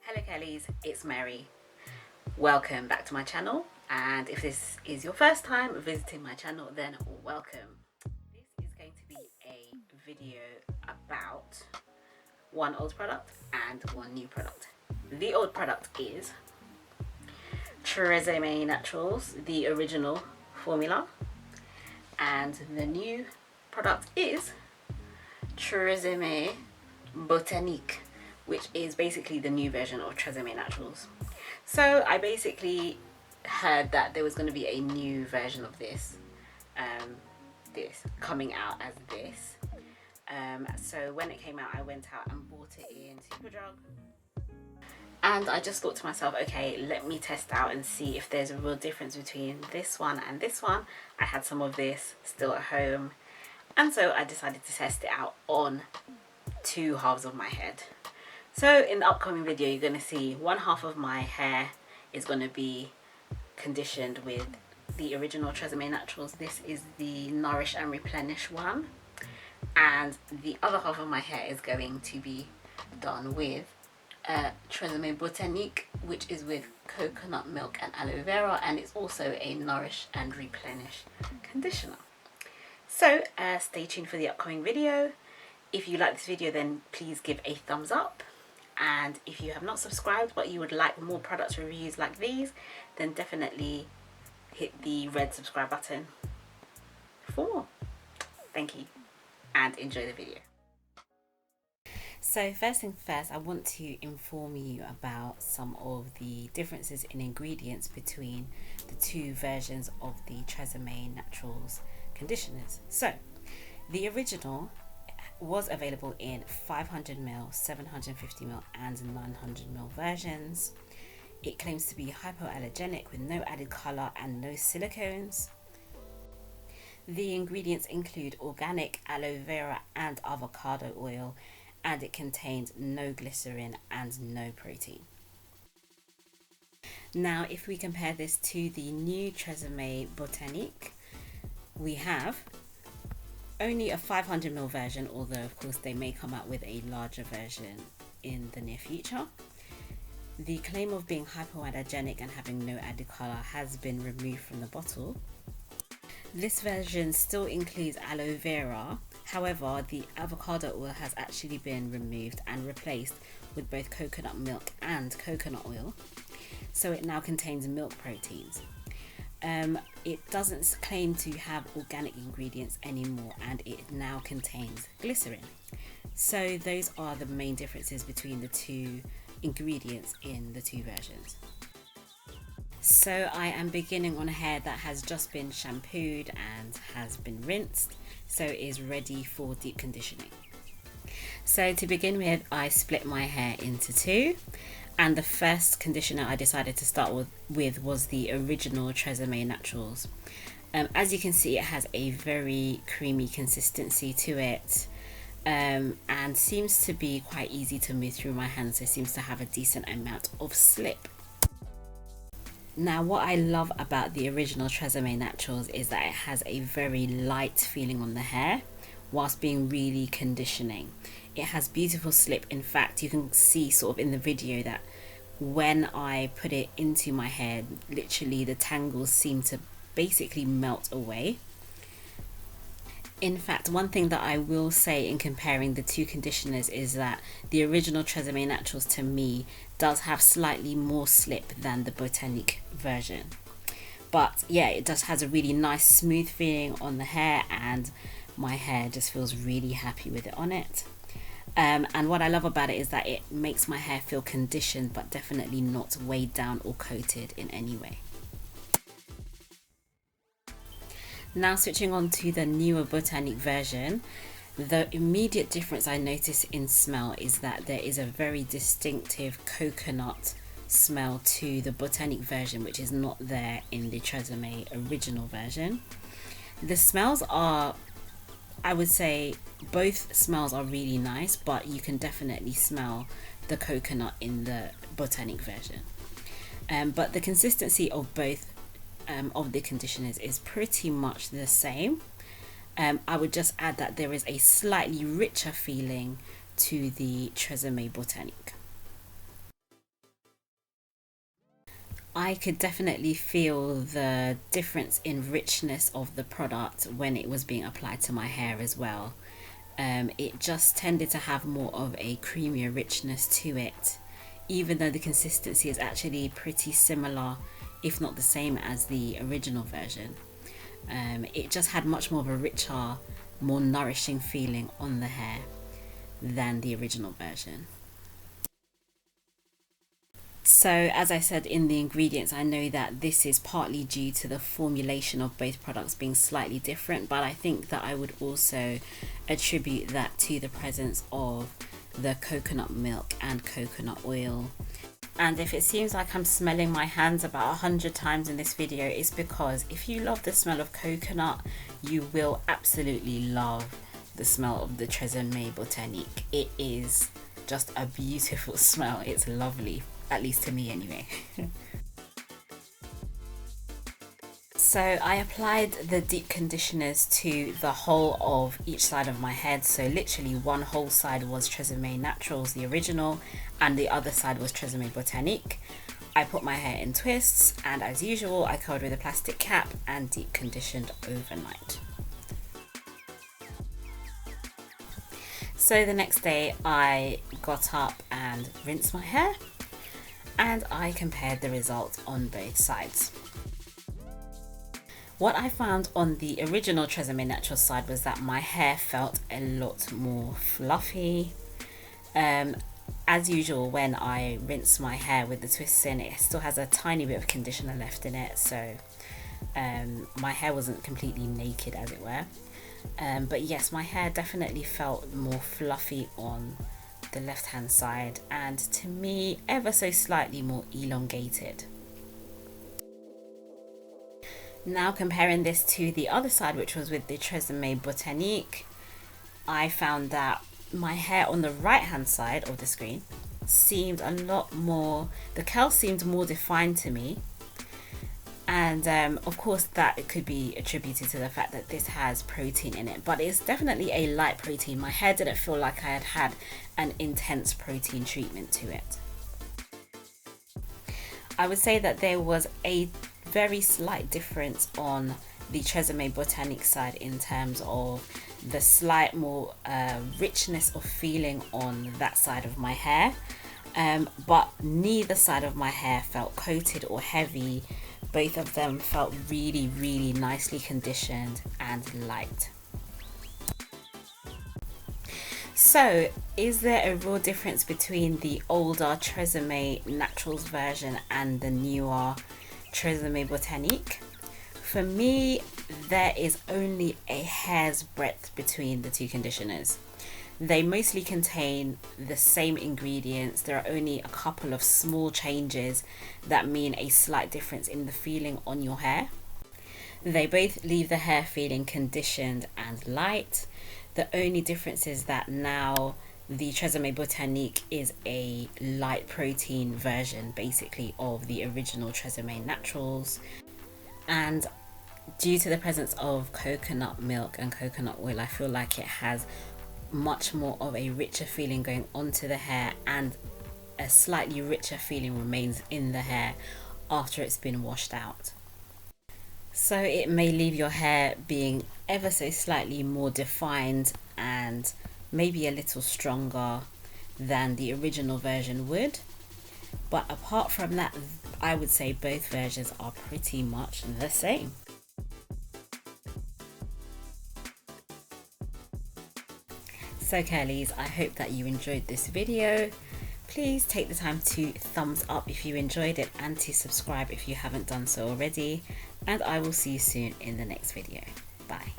Hello Curlies, it's Mary. Welcome back to my channel, and if this is your first time visiting my channel, then welcome. This is going to be a video about one old product and one new product. The old product is Tresemme Naturals, the original formula, and the new product is Tresemme Botanique, which is basically the new version of Tresemme Naturals. So I basically heard that there was going to be a new version of this coming out as this. So when it came out, I went out and bought it in Superdrug, and I just thought to myself, okay, let me test out and see if there's a real difference between this one and this one. I had some of this still at home, and so I decided to test it out on two halves of my head. So in the upcoming video, you're going to see one half of my hair is going to be conditioned with the original Tresemme Naturals. This is the Nourish and Replenish one. And the other half of my hair is going to be done with Tresemme Botanique, which is with coconut milk and aloe vera, and it's also a Nourish and Replenish conditioner. So stay tuned for the upcoming video. If you like this video, then please give a thumbs up. And if you have not subscribed but you would like more product reviews like these, then definitely hit the red subscribe button for more. Thank you and enjoy the video. So first thing first, I want to inform you about some of the differences in ingredients between the two versions of the Tresemme Naturals conditioners. So the original was available in 500ml, 750ml and 900ml versions. It claims to be hypoallergenic with no added colour and no silicones. The ingredients include organic aloe vera and avocado oil, and it contains no glycerin and no protein. Now if we compare this to the new Tresemme Botanique, we have only a 500ml version, although of course they may come out with a larger version in the near future. The claim of being hypoallergenic and having no added colour has been removed from the bottle. This version still includes aloe vera, however the avocado oil has actually been removed and replaced with both coconut milk and coconut oil, so it now contains milk proteins. It doesn't claim to have organic ingredients anymore, and it now contains glycerin. So those are the main differences between the two ingredients in the two versions. So I am beginning on a hair that has just been shampooed and has been rinsed, so it is ready for deep conditioning. So to begin with, I split my hair into two. And the first conditioner I decided to start with was the original Tresemme Naturals. As you can see, it has a very creamy consistency to it, and seems to be quite easy to move through my hands. It seems to have a decent amount of slip. Now what I love about the original Tresemme Naturals is that it has a very light feeling on the hair whilst being really conditioning. It has beautiful slip. In fact, you can see sort of in the video that when I put it into my hair, literally the tangles seem to basically melt away. In fact, one thing that I will say in comparing the two conditioners is that the original Tresemme Naturals to me does have slightly more slip than the Botanique version. But yeah, it just has a really nice smooth feeling on the hair, and my hair just feels really happy with it on it. And what I love about it is that it makes my hair feel conditioned, but definitely not weighed down or coated in any way. Now switching on to the newer Botanique version, the immediate difference I notice in smell is that there is a very distinctive coconut smell to the Botanique version, which is not there in the Tresemme original version. The smells are, I would say both smells are really nice, but you can definitely smell the coconut in the Botanique version. But the consistency of both of the conditioners is pretty much the same. I would just add that there is a slightly richer feeling to the Tresemme Botanique. I could definitely feel the difference in richness of the product when it was being applied to my hair as well. It just tended to have more of a creamier richness to it, even though the consistency is actually pretty similar, if not the same as the original version. It just had much more of a richer, more nourishing feeling on the hair than the original version. So as I said in the ingredients, I know that this is partly due to the formulation of both products being slightly different, but I think that I would also attribute that to the presence of the coconut milk and coconut oil. And if it seems like I'm smelling my hands about 100 times in this video, it's because if you love the smell of coconut, you will absolutely love the smell of the Tresemme Botanique. It is just a beautiful smell. It's lovely, at least to me anyway. So I applied the deep conditioners to the whole of each side of my head. So literally one whole side was Tresemme Naturals, the original, and the other side was Tresemme Botanique. I put my hair in twists, and as usual, I covered with a plastic cap and deep conditioned overnight. So the next day I got up and rinsed my hair, and I compared the results on both sides. What I found on the original Tresemme Naturals side was that my hair felt a lot more fluffy. As usual, when I rinse my hair with the twists in, it still has a tiny bit of conditioner left in it, so my hair wasn't completely naked, as it were. But yes, my hair definitely felt more fluffy on the left hand side, and to me ever so slightly more elongated. Now comparing this to the other side, which was with the Tresemme Botanique, I found that my hair on the right hand side of the screen seemed a lot more, the curl seemed more defined to me. And of course that it could be attributed to the fact that this has protein in it, but it's definitely a light protein. My hair didn't feel like I had had an intense protein treatment to it. I would say that there was a very slight difference on the Tresemme Botanique side in terms of the slight more richness of feeling on that side of my hair, but neither side of my hair felt coated or heavy. Both of them felt really, really nicely conditioned and light. So, is there a real difference between the older Tresemme Naturals version and the newer Tresemme Botanique? For me, there is only a hair's breadth between the two conditioners. They mostly contain the same ingredients. There are only a couple of small changes that mean a slight difference in the feeling on your hair. They both leave the hair feeling conditioned and light. The only difference is that now the Tresemme Botanique is a light protein version basically of the original Tresemme Naturals, and due to the presence of coconut milk and coconut oil, I feel like it has much more of a richer feeling going onto the hair, and a slightly richer feeling remains in the hair after it's been washed out. So it may leave your hair being ever so slightly more defined and maybe a little stronger than the original version would, but apart from that, I would say both versions are pretty much the same. So Curlies, I hope that you enjoyed this video. Please take the time to thumbs up if you enjoyed it, and to subscribe if you haven't done so already, and I will see you soon in the next video. Bye.